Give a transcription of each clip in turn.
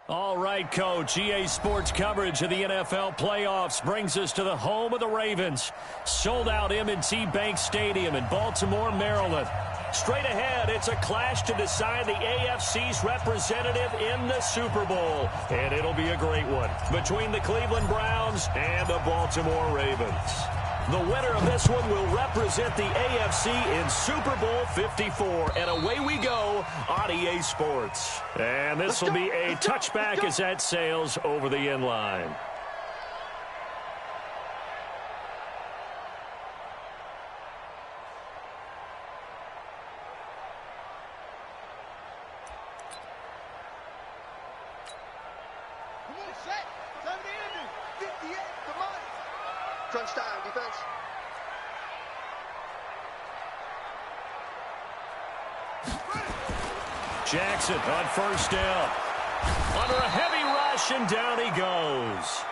All right, Coach. EA Sports coverage of the NFL playoffs brings us to the home of the Ravens. Sold-out M&T Bank Stadium in Baltimore, Maryland. Straight ahead, it's a clash to decide the AFC's representative in the Super Bowl. And it'll be a great one between the Cleveland Browns and the Baltimore Ravens. The winner of this one will represent the AFC in Super Bowl 54. And away we go on EA Sports. And this will be a touchback as that sails over the end line. Crunch time, defense. Jackson on first down. Under a heavy rush, and down he goes.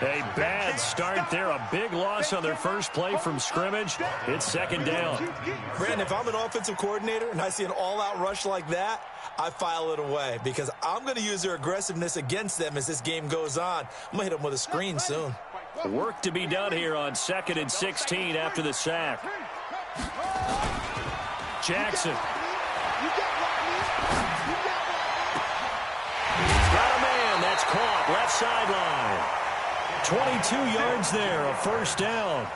A bad start there. A big loss on their first play from scrimmage. It's second down. Brandon, if I'm an offensive coordinator and I see an all-out rush like that, I file it away because I'm going to use their aggressiveness against them as this game goes on. I'm going to hit them with a screen soon. Work to be done here on 2nd and 16 after the sack. Jackson. He's got a man. That's caught. Left sideline. 22 yards there. A first down.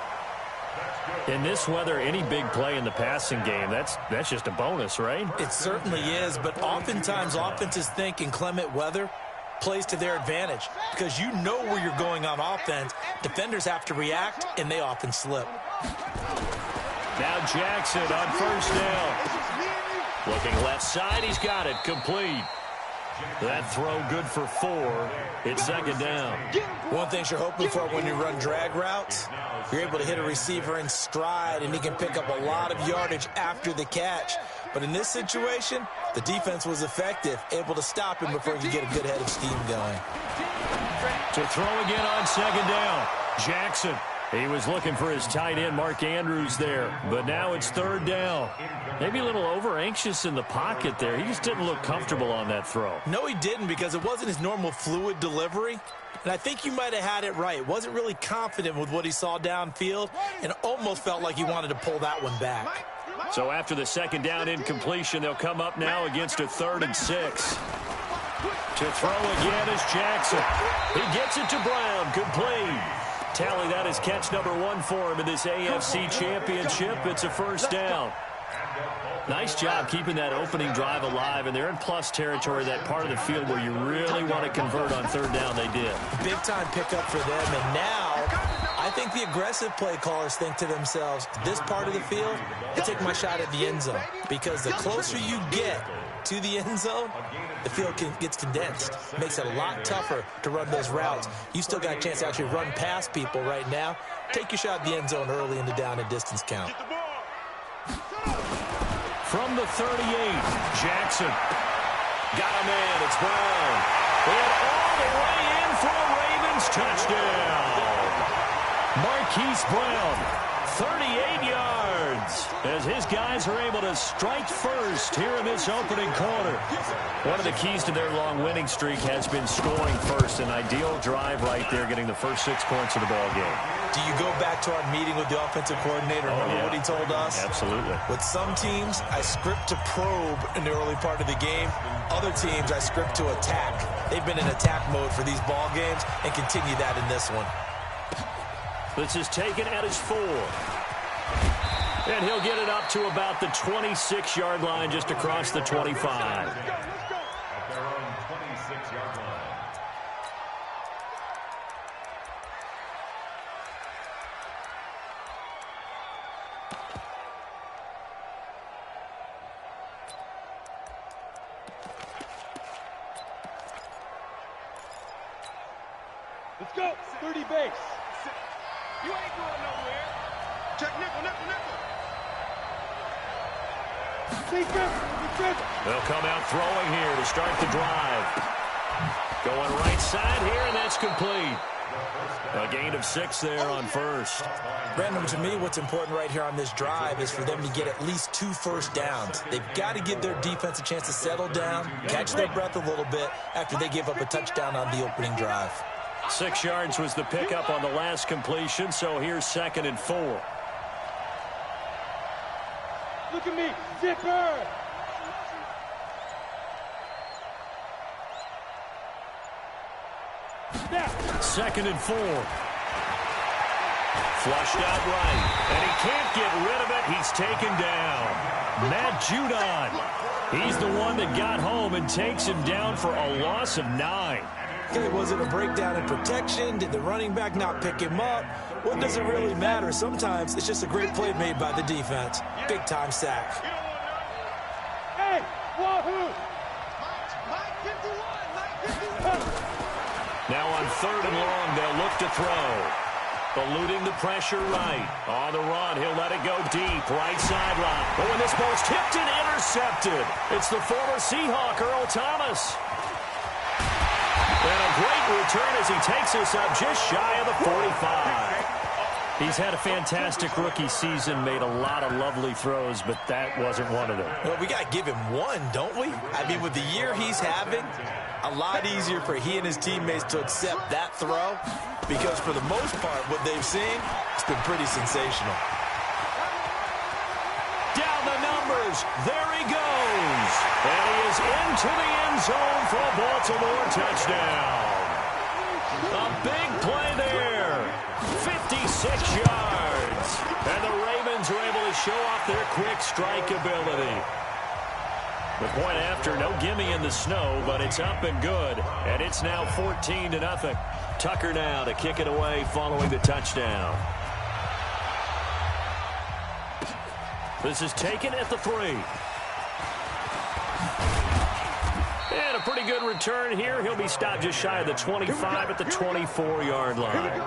In this weather, any big play in the passing game, that's just a bonus, right? It certainly is, but oftentimes offenses think in clement weather plays to their advantage because you know where you're going on offense. Defenders have to react, and they often slip. Now Jackson on first down. Looking left side, he's got it. Complete. That throw good for 4. It's second down. One thing you're hoping for when you run drag routes, you're able to hit a receiver in stride, and he can pick up a lot of yardage after the catch. But in this situation, the defense was effective, able to stop him before he could get a good head of steam going. To throw again on second down. Jackson. He was looking for his tight end, Mark Andrews, there. But now it's third down. Maybe a little over-anxious in the pocket there. He just didn't look comfortable on that throw. No, he didn't because it wasn't his normal fluid delivery. And I think you might have had it right. Wasn't really confident with what he saw downfield and almost felt like he wanted to pull that one back. So after the second down incompletion, they'll come up now against a 3rd and 6. To throw again is Jackson. He gets it to Brown. Good play. Tally, that is catch number 1 for him in this AFC Championship. It's a first down. Nice job keeping that opening drive alive, and they're in plus territory, that part of the field where you really want to convert on third down. They did. Big-time pickup for them, and now I think the aggressive play callers think to themselves, this part of the field, I take my shot at the end zone, because the closer you get to the end zone, the field gets condensed. Makes it a lot tougher to run those routes. You still got a chance to actually run past people right now. Take your shot at the end zone early in the down and distance count. From the 38, Jackson. Got a man, it's Brown. And all the way in for a Ravens touchdown. Marquise Brown, 38 yards, as his guys are able to strike first here in this opening quarter. One of the keys to their long winning streak has been scoring first. An ideal drive right there, getting the first 6 points of the ball game. Do you go back to our meeting with the offensive coordinator? Remember what he told us? Absolutely. With some teams, I script to probe in the early part of the game. Other teams, I script to attack. They've been in attack mode for these ball games and continue that in this one. This is taken at his 4. And he'll get it up to about the 26-yard line, just across the 25. Let's go. 30 base. You ain't going nowhere. Check nickel, nickel, nickel. They'll come out throwing here to start the drive. Going right side here, and that's complete. A gain of 6 there on first. Brandon, to me, what's important right here on this drive is for them to get at least 2 first downs. They've got to give their defense a chance to settle down, catch their breath a little bit after they give up a touchdown on the opening drive. 6 yards was the pickup on the last completion, so here's 2nd and 4. Look at me, zipper! Snap. 2nd and 4. Flushed out right, and he can't get rid of it. He's taken down. Matt Judon. He's the one that got home and takes him down for a loss of 9. Okay, was it a breakdown in protection? Did the running back not pick him up? What does it really matter? Sometimes it's just a great play made by the defense. Big-time sack. Hey, wahoo! Mike 51, Mike 51. Now on 3rd and long, they'll look to throw. Eluding the pressure right. On the run, he'll let it go deep. Right sideline. But when this ball's tipped and intercepted, it's the former Seahawk, Earl Thomas. And a great return as he takes us up just shy of the 45. He's had a fantastic rookie season, made a lot of lovely throws, but that wasn't one of them. Well, we got to give him one, don't we? I mean, with the year he's having, a lot easier for he and his teammates to accept that throw because for the most part, what they've seen, it's been pretty sensational. Down the numbers. There he goes. And he is into the end zone for a Baltimore touchdown. A big play there. 56 yards. And the Ravens are able to show off their quick strike ability. The point after, no gimme in the snow, but it's up and good. And it's now 14-0. Tucker now to kick it away following the touchdown. This is taken at the 3. And a pretty good return here. He'll be stopped just shy of the 25 at the 24-yard line.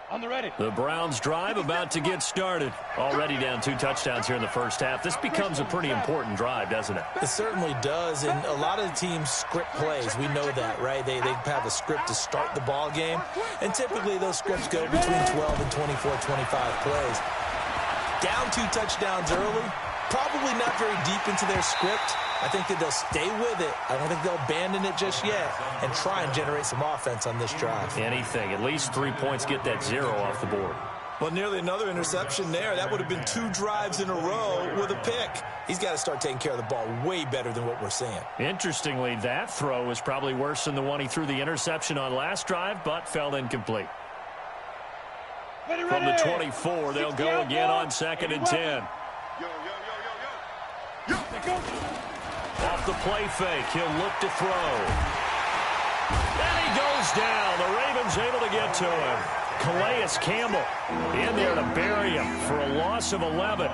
On the ready. The Browns drive about to get started. Already down 2 touchdowns here in the first half. This becomes a pretty important drive, doesn't it? It certainly does, and a lot of the teams script plays. We know that, right? They have a script to start the ball game, and typically those scripts go between 12 and 24, 25 plays. Down 2 touchdowns early, probably not very deep into their script. I think that they'll stay with it. I don't think they'll abandon it just yet and try and generate some offense on this drive. Anything. At least 3 points, get that 0 off the board. Well, nearly another interception there. That would have been 2 drives in a row with a pick. He's got to start taking care of the ball way better than what we're seeing. Interestingly, that throw was probably worse than the one he threw the interception on last drive, but fell incomplete. From the 24, they'll go again on 2nd and 10. Off the play fake, he'll look to throw. And he goes down. The Ravens able to get to him. Calais Campbell in there to bury him for a loss of 11.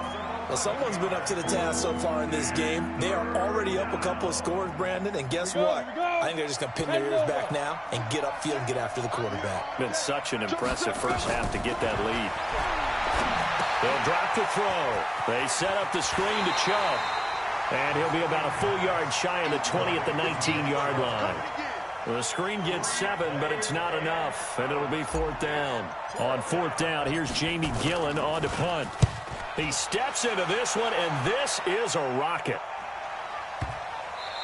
Well, someone's been up to the task so far in this game. They are already up a couple of scores, Brandon, and guess what? I think they're just going to pin their ears back now and get upfield and get after the quarterback. Been such an impressive first half to get that lead. They'll drop the throw. They set up the screen to Chubb. And he'll be about a full yard shy of the 20 at the 19-yard line. The screen gets 7, but it's not enough, and it'll be 4th down. On 4th down, here's Jamie Gillen on to punt. He steps into this one, and this is a rocket.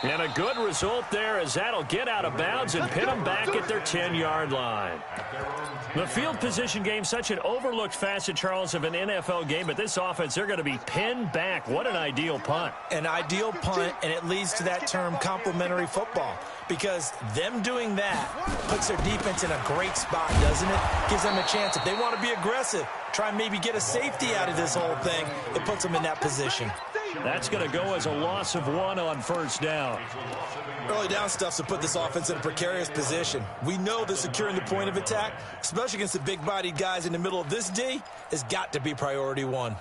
And a good result there as that'll get out of bounds and pin them back at their 10-yard line. The field position game, such an overlooked facet, Charles, of an NFL game, but this offense, they're going to be pinned back. What an ideal punt. An ideal punt, and it leads to that term complementary football, because them doing that puts their defense in a great spot, doesn't it? Gives them a chance. If they want to be aggressive, try and maybe get a safety out of this whole thing, it puts them in that position. That's going to go as a loss of 1 on 1st down. Early down stuff to put this offense in a precarious position. We know that securing the point of attack, especially against the big-bodied guys in the middle of this D, has got to be priority 1.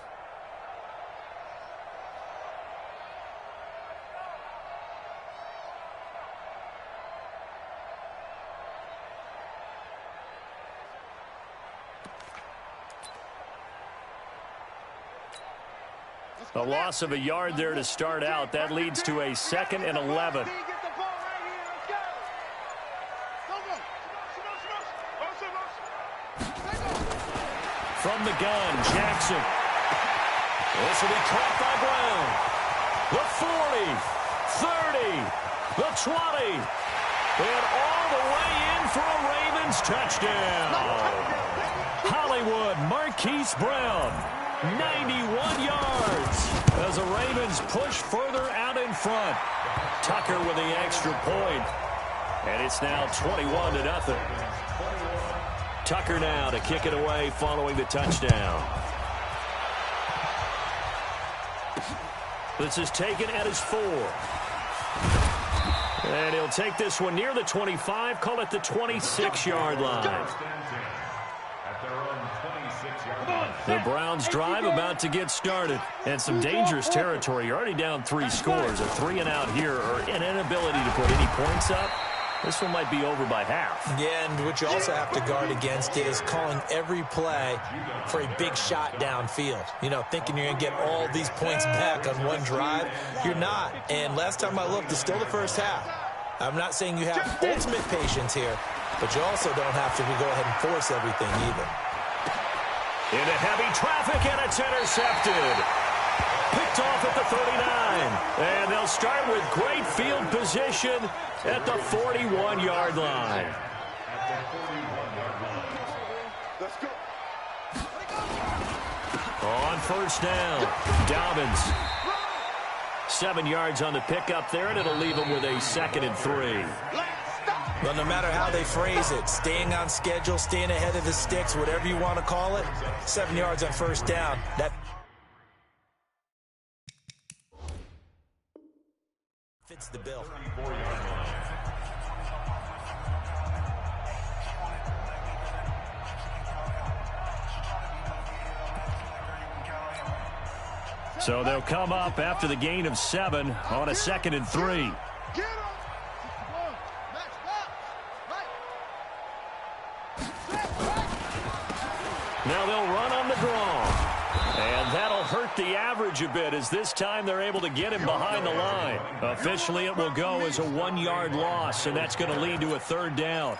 A loss of a yard there to start out. That leads to a 2nd and 11. From the gun, Jackson. This will be caught by Brown. The 40, 30, the 20, and all the way in for a Ravens touchdown. Hollywood Marquise Brown, 91 yards as the Ravens push further out in front. Tucker with the extra point, and it's now 21-0. Tucker now to kick it away following the touchdown. This is taken at his 4. And he'll take this one near the 25, call it the 26-yard line. The Browns drive about to get started. And some dangerous territory. You're already down 3 scores. A 3-and-out here or an inability to put any points up. This one might be over by half. Yeah, and what you also have to guard against is calling every play for a big shot downfield. You know, thinking you're going to get all these points back on one drive. You're not. And last time I looked, it's still the first half. I'm not saying you have ultimate patience here, but you also don't have to go ahead and force everything either. Into heavy traffic, and it's intercepted. Picked off at the 39. And they'll start with great field position at the 41-yard line. Let's go. On first down, Dobbins. 7 yards on the pickup there, and it'll leave him with a 2nd and 3. Well, no matter how they phrase it, staying on schedule, staying ahead of the sticks, whatever you want to call it, 7 yards on first down. That fits the bill. So they'll come up after the gain of 7 on a 2nd and 3. Now they'll run on the draw. And that'll hurt the average a bit as this time they're able to get him behind the line. Officially, it will go as a 1-yard loss, and that's going to lead to a 3rd down.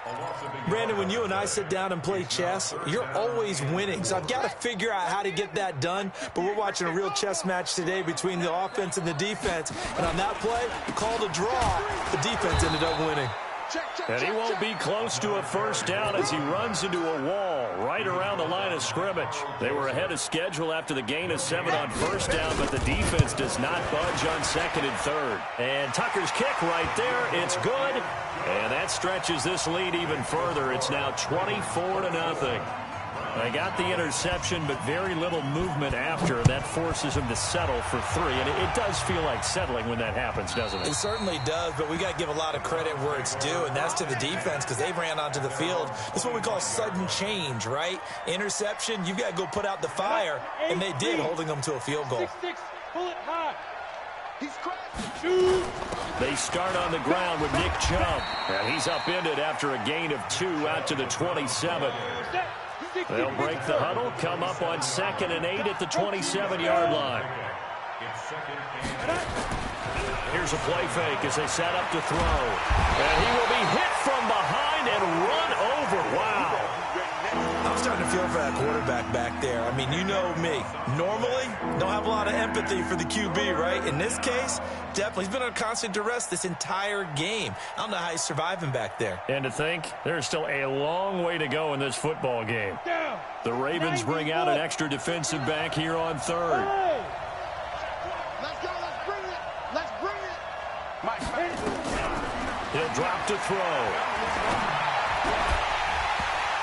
Brandon, when you and I sit down and play chess, you're always winning. So I've got to figure out how to get that done. But we're watching a real chess match today between the offense and the defense. And on that play, called a draw, the defense ended up winning. And he won't be close to a 1st down as he runs into a wall right around the line of scrimmage. They were ahead of schedule after the gain of 7 on 1st down, but the defense does not budge on 2nd and 3rd. And Tucker's kick right there, it's good. And that stretches this lead even further. It's now 24-0. They got the interception, but very little movement after. That forces him to settle for 3. And it does feel like settling when that happens, doesn't it? It certainly does, but we got to give a lot of credit where it's due, and that's to the defense because they ran onto the field. That's what we call sudden change, right? Interception, you've got to go put out the fire, and they did, holding them to a field goal. 6-6, pull it high. He's cracked. They start on the ground with Nick Chubb, and he's upended after a gain of 2 out to the 27. They'll break the huddle, come up on 2nd and 8 at the 27-yard line. Here's a play fake as they set up to throw. And he will be hit from behind and run over. Wow. I'm starting to feel for that quarterback back there. I mean, you know me. Normally, don't have a lot of empathy for the QB, right? In this case, definitely. He's been on constant duress this entire game. I don't know how he's surviving back there. And to think, there's still a long way to go in this football game. The Ravens bring out an extra defensive back here on 3rd. Let's go. Let's bring it. Let's bring it. He'll drop to throw.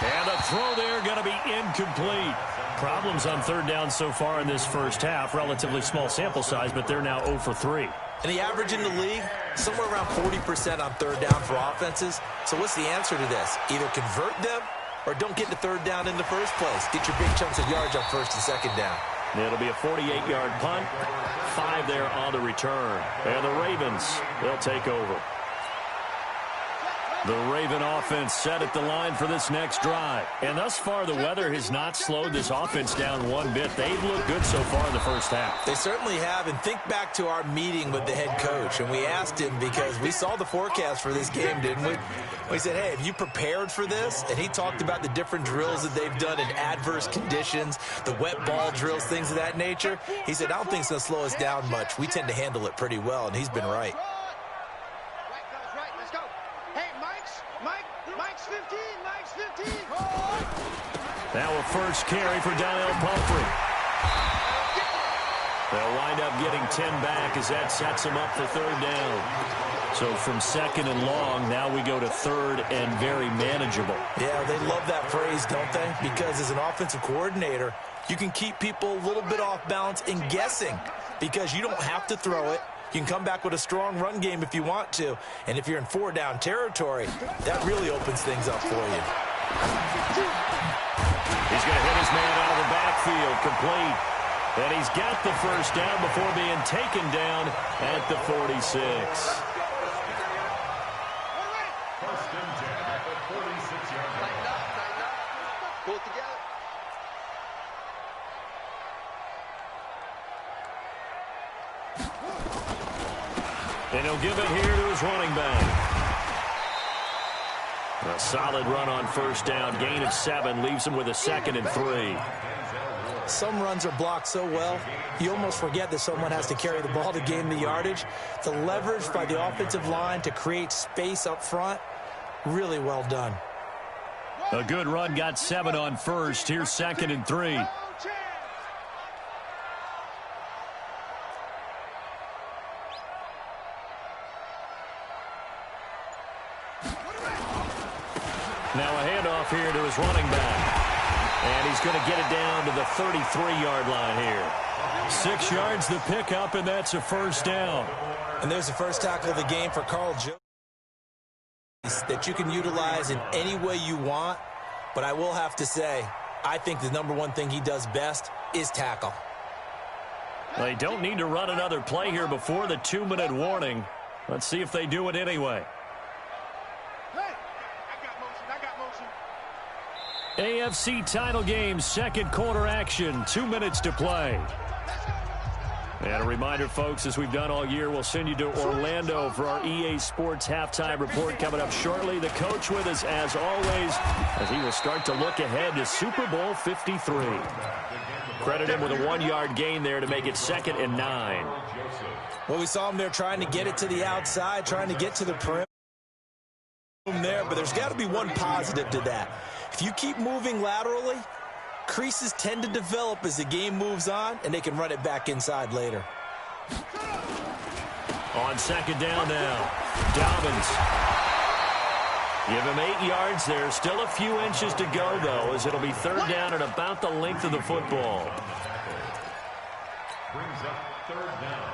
And a throw there going to be incomplete. Problems on 3rd down so far in this first half. Relatively small sample size, but they're now 0 for 3. And the average in the league, somewhere around 40% on 3rd down for offenses. So what's the answer to this? Either convert them or don't get the 3rd down in the first place. Get your big chunks of yards on 1st and 2nd down. It'll be a 48-yard punt. 5 there on the return. And the Ravens, they'll take over. The Raven offense set at the line for this next drive. And thus far, the weather has not slowed this offense down one bit. They've looked good so far in the first half. They certainly have. And think back to our meeting with the head coach. And we asked him, because we saw the forecast for this game, didn't we? We said, hey, have you prepared for this? And he talked about the different drills that they've done in adverse conditions, the wet ball drills, things of that nature. He said, I don't think it's going to slow us down much. We tend to handle it pretty well, and he's been right. Now a first carry for Donnell Pumphrey. They'll wind up getting 10 back as that sets them up for third down. So from second and long, now we go to third and very manageable. Yeah, they love that phrase, don't they? Because as an offensive coordinator, you can keep people a little bit off balance and guessing because you don't have to throw it. You can come back with a strong run game if you want to. And if you're in four-down territory, that really opens things up for you. He's going to hit his man out of the backfield, complete. And he's got the first down before being taken down at the 46. First and 10 at the 46-yard line. Tighten up. Pull it together. And he'll give it here to his running back. A solid run on first down. Gain of 7 leaves him with a 2nd and 3. Some runs are blocked so well, you almost forget that someone has to carry the ball to gain the yardage. The leverage by the offensive line to create space up front, really well done. A good run, got 7 on first. Here's 2nd and 3. Now a handoff here to his running back. And he's going to get it down to the 33-yard line here. 6 yards the pickup, and that's a first down. And there's the first tackle of the game for Carl Jones that you can utilize in any way you want. But I will have to say, I think the number one thing he does best is tackle. They don't need to run another play here before the 2-minute warning. Let's see if they do it anyway. AFC title game, second quarter action, 2 minutes to play. And a reminder, folks, as we've done all year, we'll send you to Orlando for our EA Sports halftime report coming up shortly. The coach with us, as always, as he will start to look ahead to Super Bowl 53. Credit him with a 1-yard gain there to make it 2nd and 9. Well, we saw him there trying to get it to the outside, trying to get to the perimeter there, but there's got to be one positive to that. If you keep moving laterally, creases tend to develop as the game moves on, and they can run it back inside later. On 2nd down now, Dobbins. Give him 8 yards there. Still a few inches to go, though, as it'll be 3rd down at about the length of the football. Brings up 3rd down.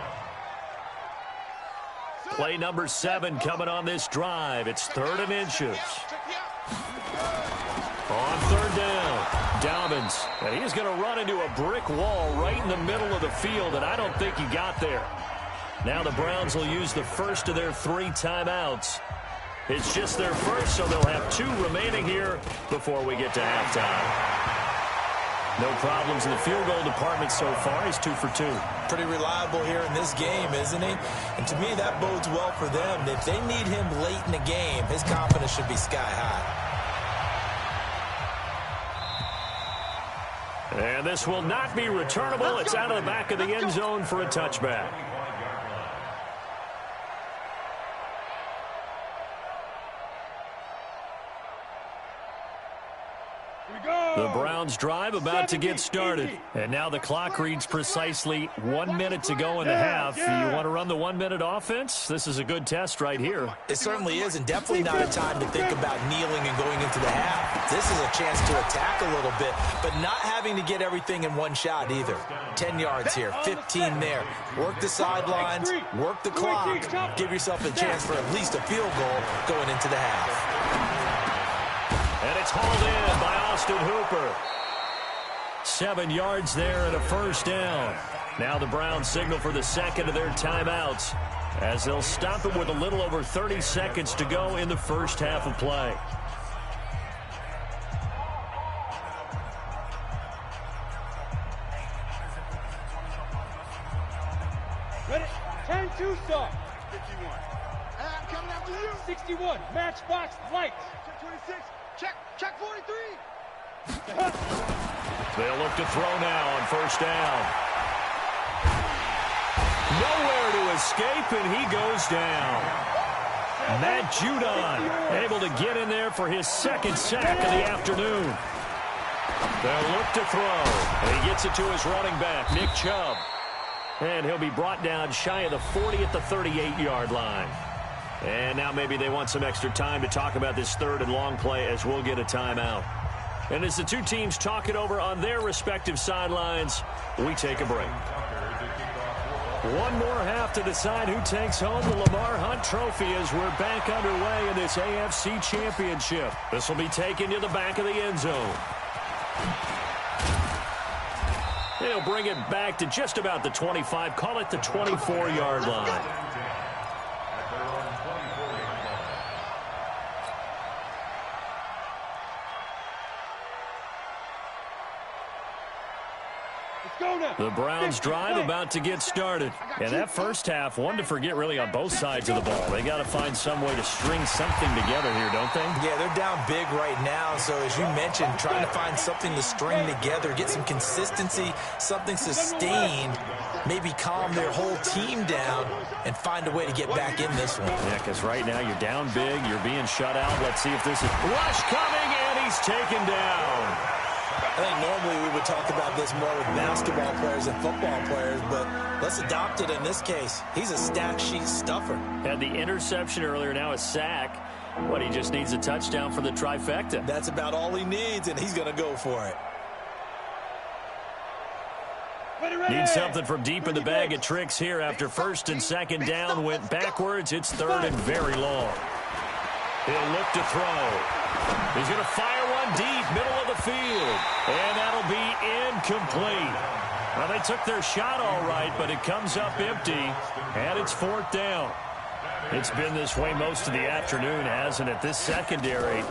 Play number 7 coming on this drive. It's 3rd and inches. On 3rd down, Dobbins. And he's going to run into a brick wall right in the middle of the field, and I don't think he got there. Now the Browns will use the first of their 3 timeouts. It's just their first, so they'll have 2 remaining here before we get to halftime. No problems in the field goal department so far. He's 2 for 2. Pretty reliable here in this game, isn't he? And to me, that bodes well for them. If they need him late in the game, his confidence should be sky high. And this will not be returnable. It's out of the back of the end zone for a touchback. The Browns drive about to get started. And now the clock reads precisely 1 minute to go in the half. You want to run the 1-minute offense? This is a good test right here. It certainly is, and definitely not a time to think about kneeling and going into the half. This is a chance to attack a little bit, but not having to get everything in one shot either. 10 yards here, 15 there. Work the sidelines, work the clock. Give yourself a chance for at least a field goal going into the half. And it's hauled in by Austin Hooper. 7 yards there and a first down. Now the Browns signal for the second of their timeouts as they'll stop it with a little over 30 seconds to go in the first half of play. Ready? 10-2 start. 51. I'm coming after you. 61. Matchbox lights. Check 26. Check 43. They'll look to throw now on first down. Nowhere to escape, and he goes down. Matt Judon able to get in there for his second sack of the afternoon. They'll look to throw, and he gets it to his running back, Nick Chubb. And he'll be brought down shy of the 40 at the 38-yard line. And now maybe they want some extra time to talk about this third and long play as we'll get a timeout. And as the two teams talk it over on their respective sidelines, we take a break. One more half to decide who takes home the Lamar Hunt Trophy as we're back underway in this AFC Championship. This will be taken to the back of the end zone. They'll bring it back to just about the 25, call it the 24-yard line. The Browns drive about to get started. And that first half, one to forget really on both sides of the ball. They got to find some way to string something together here, don't they? Yeah, they're down big right now. So as you mentioned, trying to find something to string together, get some consistency, something sustained, maybe calm their whole team down and find a way to get back in this one. Yeah, because right now you're down big, you're being shut out. Let's see if this is rush coming, and he's taken down. I think normally we would talk about this more with basketball players and football players, but let's adopt it in this case. He's a stack sheet stuffer. Had the interception earlier, now a sack. What, he just needs a touchdown for the trifecta. That's about all he needs, and he's going to go for it. Needs something from deep in the bag of tricks here after first and second down went backwards. It's third and very long. He'll look to throw. He's going to fire one deep, middle of the field. And that'll be incomplete. Well, they took their shot all right, but it comes up empty, and it's fourth down. It's been this way most of the afternoon, hasn't it? This secondary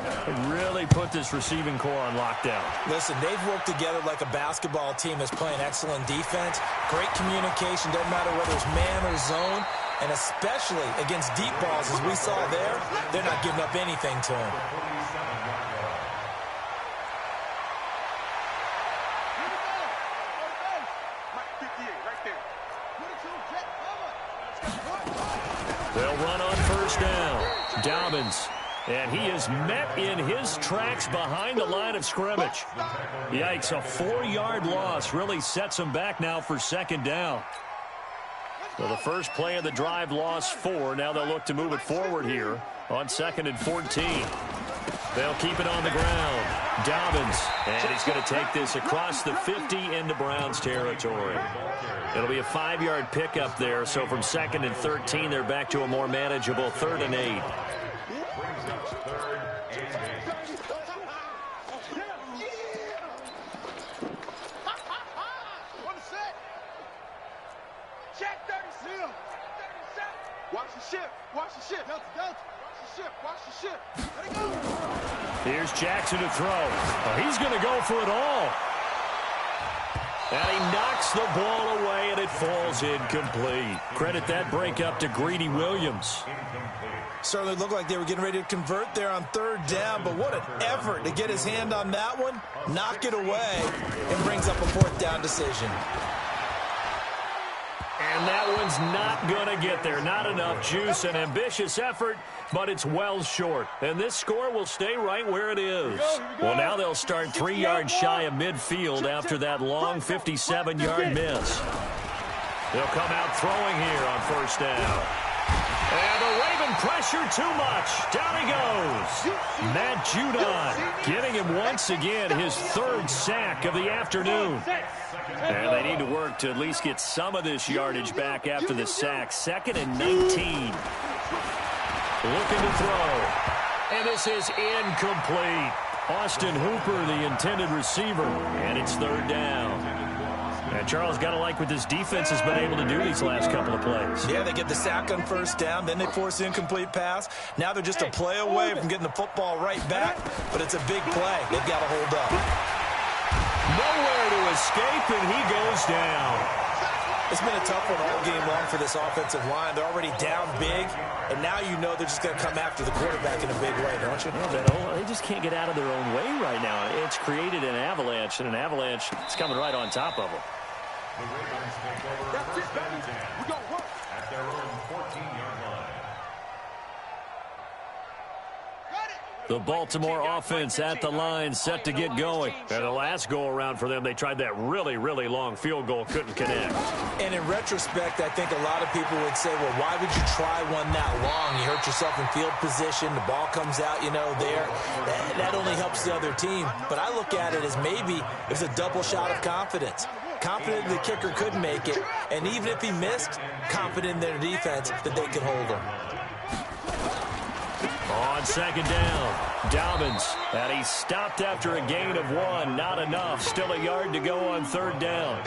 really put this receiving core on lockdown. Listen, they've worked together like a basketball team that's playing excellent defense. Great communication, doesn't matter whether it's man or zone. And especially against deep balls, as we saw there, they're not giving up anything to him. They'll run on first down. Dobbins. And he is met in his tracks behind the line of scrimmage. Yikes, a 4-yard loss really sets him back now for second down. So the first play of the drive lost 4. Now they'll look to move it forward here on 2nd and 14. They'll keep it on the ground. Dobbins. And he's going to take this across the 50 into Browns territory. It'll be a 5-yard pickup there. So from 2nd and 13, they're back to a more manageable 3rd and 8. Watch the ship. Delta. Watch the ship. Let it go. Here's Jackson to throw. Oh, he's going to go for it all. And he knocks the ball away, and it falls incomplete. Credit that break up to Greedy Williams. Certainly looked like they were getting ready to convert there on 3rd down, but what an effort to get his hand on that one, knock it away, and brings up a 4th down decision. And that one's not going to get there. Not enough juice. An ambitious effort, but it's well short. And this score will stay right where it is. Well, now they'll start 3 yards shy of midfield after that long 57-yard miss. They'll come out throwing here on first down. And the Raven pressure too much. Down he goes. Matt Judon getting him once again his 3rd sack of the afternoon. And they need to work to at least get some of this yardage back after the sack. 2nd and 19. Looking to throw. And this is incomplete. Austin Hooper, the intended receiver, and it's third down. And Charles, got to like what this defense has been able to do these last couple of plays. Yeah, they get the sack on first down, then they force the incomplete pass. Now they're just a play away from getting the football right back, but it's a big play. They've got to hold up. Nowhere to escape, and he goes down. It's been a tough one all game long for this offensive line. They're already down big, and now you know they're just going to come after the quarterback in a big way, don't you? Yeah, they just can't get out of their own way right now. It's created an avalanche, and an avalanche is coming right on top of them. The Ravens take over first and 10 at their own 14-yard line. The Baltimore offense at the line, set to get going. And the last go-around for them, they tried that really, really long field goal, couldn't connect. And in retrospect, I think a lot of people would say, well, why would you try one that long? You hurt yourself in field position. The ball comes out, there. That only helps the other team. But I look at it as maybe it's a double shot of confidence. Confident the kicker could make it, and even if he missed, confident in their defense that they could hold him. On second down, Dobbins, and he stopped after a gain of 1. Not enough. Still a yard to go on third down.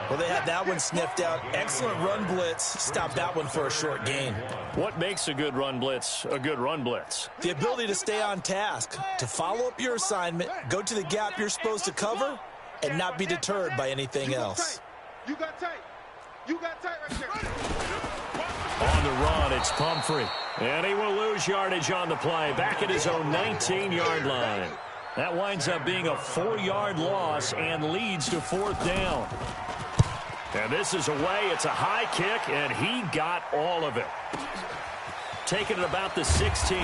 Well, they had that one sniffed out. Excellent run blitz. Stopped that one for a short gain. What makes a good run blitz a good run blitz? The ability to stay on task, to follow up your assignment, go to the gap you're supposed to cover, and not be deterred by anything else. You got tight. You got tight right there. On the run, it's Pumphrey. And he will lose yardage on the play. Back at his own 19-yard line. That winds up being a 4-yard loss and leads to fourth down. And this is away. It's a high kick, and he got all of it. Taking it about the 16.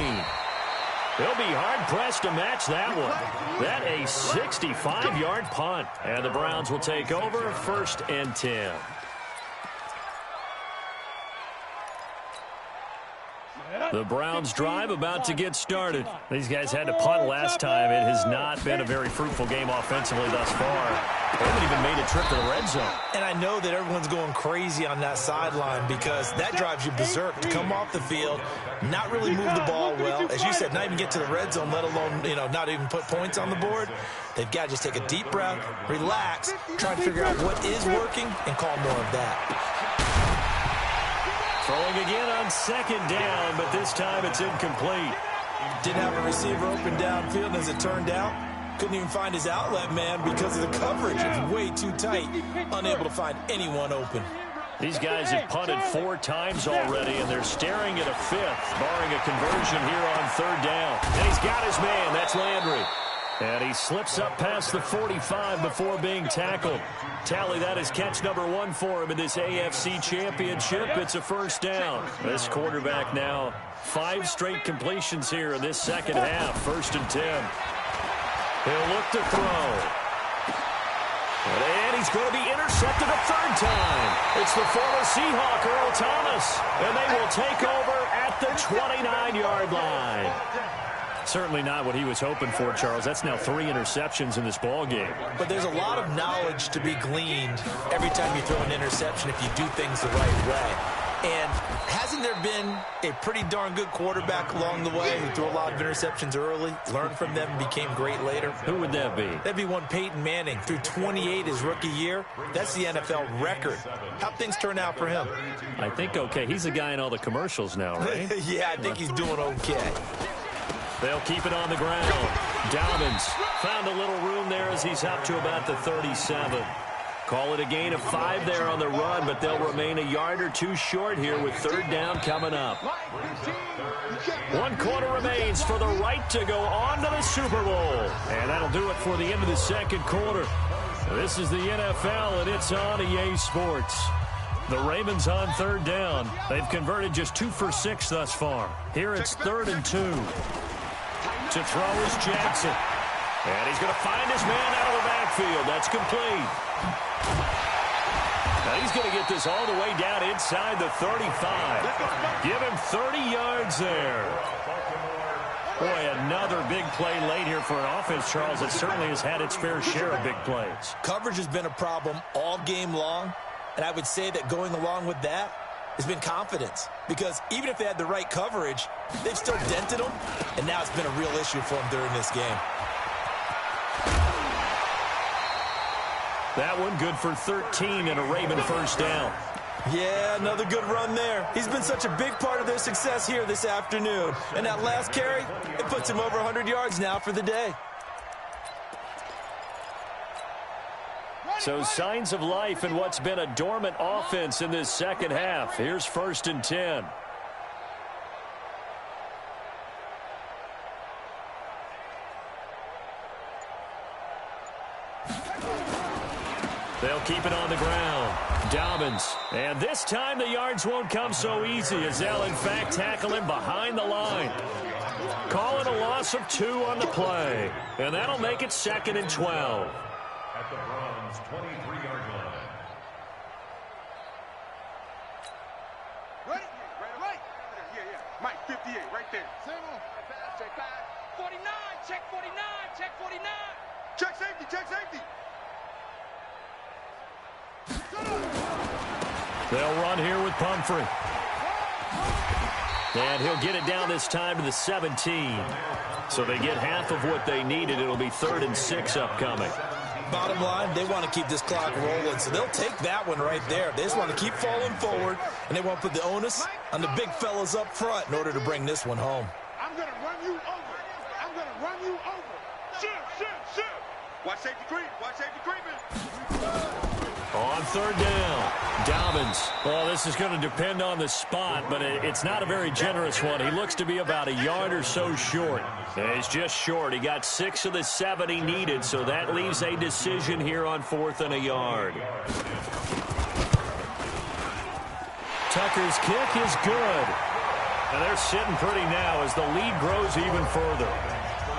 He'll be hard-pressed to match that one. That a 65-yard punt. And the Browns will take over first and 10. The Browns drive about to get started. These guys had to punt last time. It has not been a very fruitful game offensively thus far. They haven't even made a trip to the red zone. And I know that everyone's going crazy on that sideline because that drives you berserk to come off the field, not really move the ball well. As you said, not even get to the red zone, let alone, not even put points on the board. They've got to just take a deep breath, relax, try to figure out what is working, and call more of that. Throwing again on second down, but this time it's incomplete. Didn't have a receiver open downfield, and as it turned out, couldn't even find his outlet man because of the coverage. It's way too tight, unable to find anyone open. These guys have punted 4 times already, and they're staring at a 5th, barring a conversion here on third down. And he's got his man. That's Landry. And he slips up past the 45 before being tackled. Tally, that is catch number 1 for him in this AFC Championship. It's a first down. This quarterback now 5 straight completions here in this second half. First and 10. He'll look to throw. And he's going to be intercepted a third time. It's the former Seahawk, Earl Thomas. And they will take over at the 29-yard line. Certainly not what he was hoping for, Charles. That's now 3 interceptions in this ball game. But there's a lot of knowledge to be gleaned every time you throw an interception if you do things the right way. And hasn't there been a pretty darn good quarterback along the way who threw a lot of interceptions early, learned from them, and became great later? Who would that be? That'd be one Peyton Manning. Threw 28 his rookie year. That's the NFL record. How'd things turn out for him? I think okay. He's the guy in all the commercials now, right? Yeah, I think he's doing okay. They'll keep it on the ground. Dobbins found a little room there as he's up to about the 37. Call it a gain of 5 there on the run, but they'll remain a yard or 2 short here with third down coming up. 1 quarter remains for the right to go on to the Super Bowl. And that'll do it for the end of the second quarter. This is the NFL, and it's on EA Sports. The Ravens on third down. They've converted just 2 for 6 thus far. Here it's 3rd and 2. To throw is Jackson. And he's going to find his man out of the backfield. That's complete. Now he's going to get this all the way down inside the 35. Give him 30 yards there. Boy, another big play late here for an offense, Charles, that certainly has had its fair share of big plays. Coverage has been a problem all game long, and I would say that going along with that, has been confidence. Because even if they had the right coverage, they've still dented them, and now it's been a real issue for them during this game. That one good for 13 and a Raven first down. Yeah, another good run there. He's been such a big part of their success here this afternoon. And that last carry, it puts him over 100 yards now for the day. So signs of life in what's been a dormant offense in this second half. Here's 1st and 10. They'll keep it on the ground. Dobbins. And this time the yards won't come so easy as they'll, in fact, tackle him behind the line. Calling a loss of 2 on the play. And that'll make it 2nd and 12. At the Browns' 23-yard line. Ready? Right. Yeah. Mike, 58, right there. Same on. Check back. 49, check 49, check 49. Check safety. They'll run here with Pumphrey. And he'll get it down this time to the 17. So they get half of what they needed. It'll be 3rd and 6 upcoming. Bottom line, they want to keep this clock rolling, so they'll take that one right there. They just want to keep falling forward, and they want to put the onus on the big fellas up front in order to bring this one home. I'm going to run you over. Shoot. Watch safety creep. On 3rd down, Dobbins. Well, this is going to depend on the spot, but it's not a very generous one. He looks to be about a yard or so short. And he's just short. He got 6 of the 7 he needed, so that leaves a decision here on 4th and a yard. Tucker's kick is good. And they're sitting pretty now as the lead grows even further.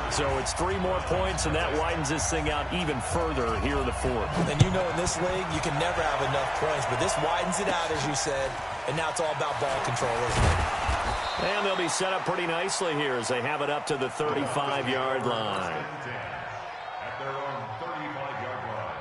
So it's 3 more points, and that widens this thing out even further here in the 4th. And you know in this league, you can never have enough points, but this widens it out, as you said, and now it's all about ball control, isn't it? And they'll be set up pretty nicely here as they have it up to the 35-yard line. At their own 35-yard line.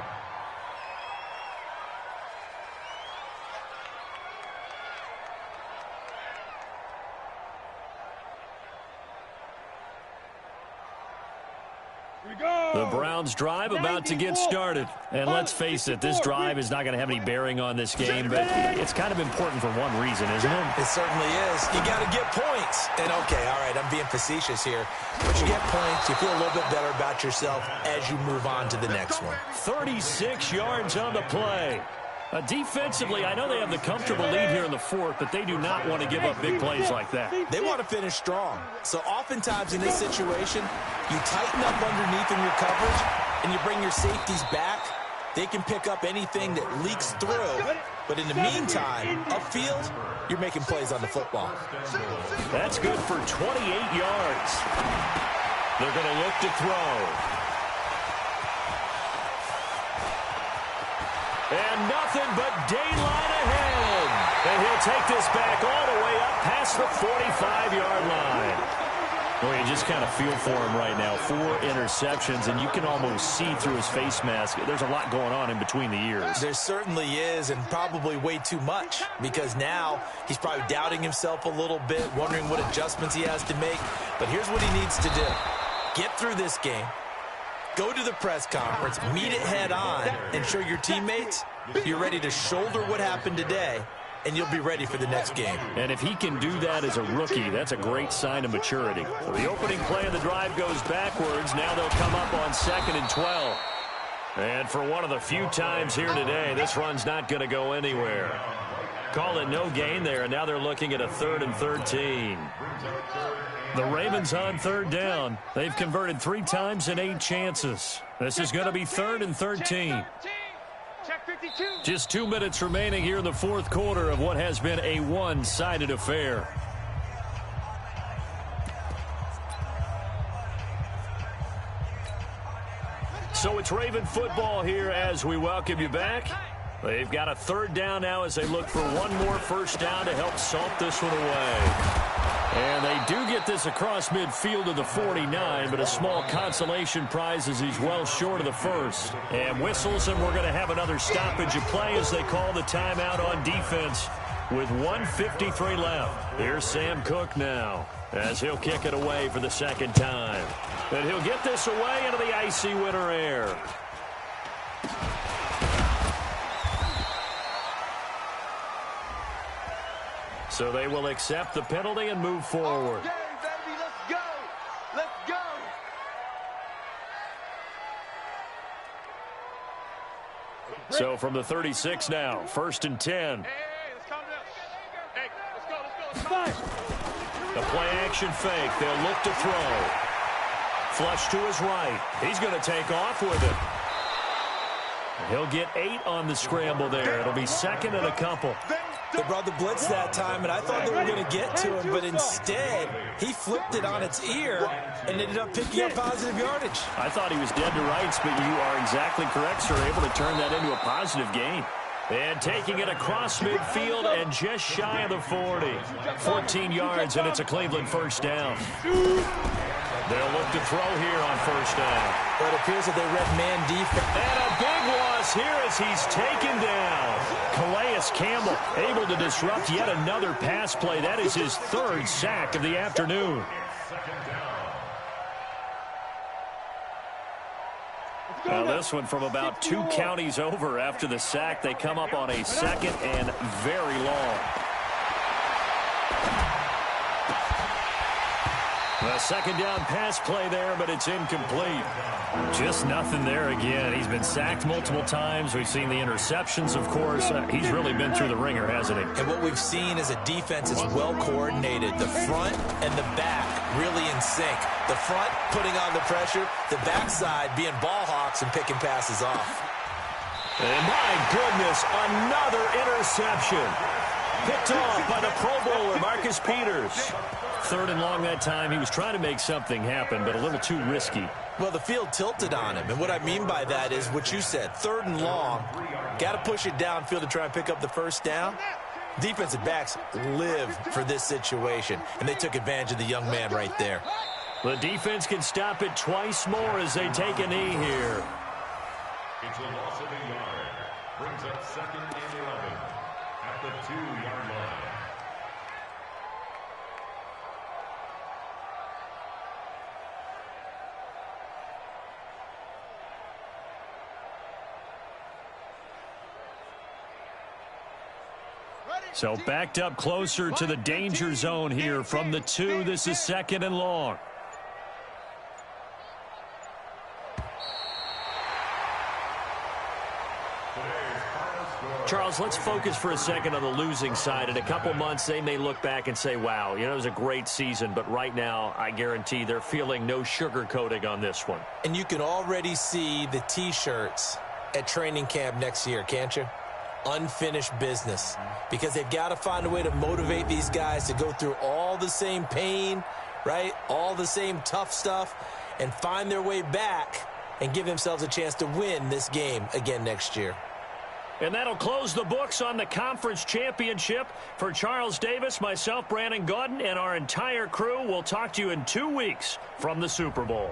The Browns drive about to get started. And let's face it, this drive is not going to have any bearing on this game, but it's kind of important for one reason, isn't it? It certainly is. You got to get points. And, okay, all right, I'm being facetious here. But you get points, you feel a little bit better about yourself as you move on to the next one. 36 yards on the play. Defensively, I know they have the comfortable lead here in the 4th, but they do not want to give up big plays like that. They want to finish strong. So oftentimes in this situation, you tighten up underneath in your coverage, and you bring your safeties back. They can pick up anything that leaks through. But in the meantime, upfield, you're making plays on the football. That's good for 28 yards. They're going to look to throw. And nothing but daylight ahead. And he'll take this back all the way up past the 45-yard line. Well, you just kind of feel for him right now. 4 interceptions, and you can almost see through his face mask. There's a lot going on in between the ears. There certainly is, and probably way too much, because now he's probably doubting himself a little bit, wondering what adjustments he has to make. But here's what he needs to do. Get through this game. Go to the press conference, meet it head on, and show your teammates you're ready to shoulder what happened today, and you'll be ready for the next game. And if he can do that as a rookie, that's a great sign of maturity. So the opening play of the drive goes backwards. Now they'll come up on 2nd and 12. And for one of the few times here today, this run's not going to go anywhere. Call it no gain there, and now they're looking at a 3rd and 13. The Ravens on 3rd down. They've converted 3 times in 8 chances. This is going to be 3rd and 13. Just 2 minutes remaining here in the 4th quarter of what has been a one-sided affair. So it's Raven football here as we welcome you back. They've got a 3rd down now as they look for one more first down to help salt this one away. And they do get this across midfield of the 49, but a small consolation prize as he's well short of the first. And whistles, and we're going to have another stoppage of play as they call the timeout on defense. with 1:53 left. Here's Sam Cook now as he'll kick it away for the second time. And he'll get this away into the icy winter air. So they will accept the penalty and move forward. Okay, baby, let's go. Let's go. So from the 36 now, 1st and 10. Hey, let's calm down. Hey, let's go. Let's go. The play action fake. They'll look to throw. Flush to his right. He's going to take off with it. He'll get 8 on the scramble there. It'll be second and a couple. They brought the blitz that time, and I thought they were going to get to him, but instead, he flipped it on its ear and ended up picking up positive yardage. I thought he was dead to rights, but you are exactly correct, sir. Able to turn that into a positive gain. And taking it across midfield and just shy of the 40. 14 yards, and it's a Cleveland first down. They'll look to throw here on first down. But it appears that they read man defense. And a big loss here as he's taken down. Calais Campbell able to disrupt yet another pass play. That is his 3rd sack of the afternoon. Now this one from about 2 counties over after the sack. They come up on a 2nd and very long. A second down pass play there, but it's incomplete. Just nothing there again. He's been sacked multiple times. We've seen the interceptions, of course. He's really been through the ringer, hasn't he? And what we've seen is a defense is well coordinated. The front and the back really in sync. The front putting on the pressure, the backside being ball hawks and picking passes off. And my goodness, another interception. Picked off by the Pro Bowler, Marcus Peters. 3rd and long that time. He was trying to make something happen, but a little too risky. Well, the field tilted on him, and what I mean by that is what you said, 3rd and long. Got to push it downfield to try and pick up the first down. Defensive backs live for this situation, and they took advantage of the young man right there. The defense can stop it twice more as they take a knee here. It's a loss of a yard. Brings up 2nd and 11 at the 2-yard line. So backed up closer to the danger zone here from the 2. This is 2nd and long. Charles, let's focus for a second on the losing side. In a couple months, they may look back and say, wow, it was a great season. But right now, I guarantee they're feeling no sugarcoating on this one. And you can already see the T-shirts at training camp next year, can't you? Unfinished business, because they've got to find a way to motivate these guys to go through all the same pain, right? All the same tough stuff, and find their way back and give themselves a chance to win this game again next year. And that'll close the books on the conference championship. For Charles Davis, myself, Brandon Gaudin, and our entire crew, we'll talk to you in 2 weeks from the Super Bowl.